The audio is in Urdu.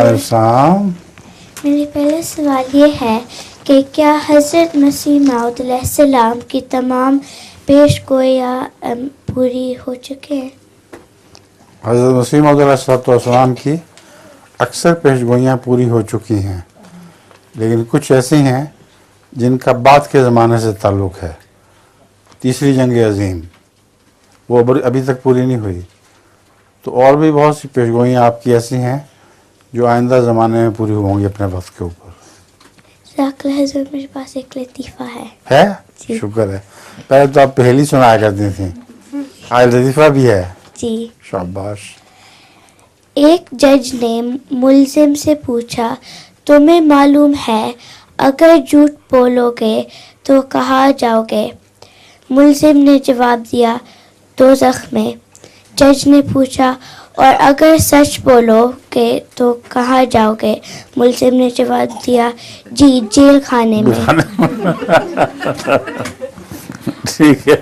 السلام. میرا پہلا سوال یہ ہے کہ کیا حضرت مسیح موعود علیہ السلام کی تمام پیش گوئیاں پوری ہو چکے ہیں؟ حضرت مسیح موعود علیہ السلام کی اکثر پیش گوئیاں پوری ہو چکی ہیں، لیکن کچھ ایسی ہیں جن کا بعد کے زمانے سے تعلق ہے. تیسری جنگ عظیم وہ ابھی تک پوری نہیں ہوئی. تو اور بھی بہت سی پیش گوئیاں آپ کی ایسی ہیں جو آئندہ زمانے میں پوری ہوں گی اپنے وقت کے اوپر. ذاکر حضرت میرے پاس ایک لطیفہ ہے. جی. شکر ہے. پہلے تو آپ پہلی سنایا کرتی تھیں، آج لطیفہ بھی ہے. جی. شاباش. ایک جج نے ملزم سے پوچھا تمہیں معلوم ہے اگر جھوٹ بولو گے تو کہاں جاؤ گے؟ ملزم نے جواب دیا دوزخ میں. جج نے پوچھا اور اگر سچ بولو گے تو کہاں جاؤ گے؟ ملزم نے جواب دیا جی جیل خانے میں. ٹھیک ہے.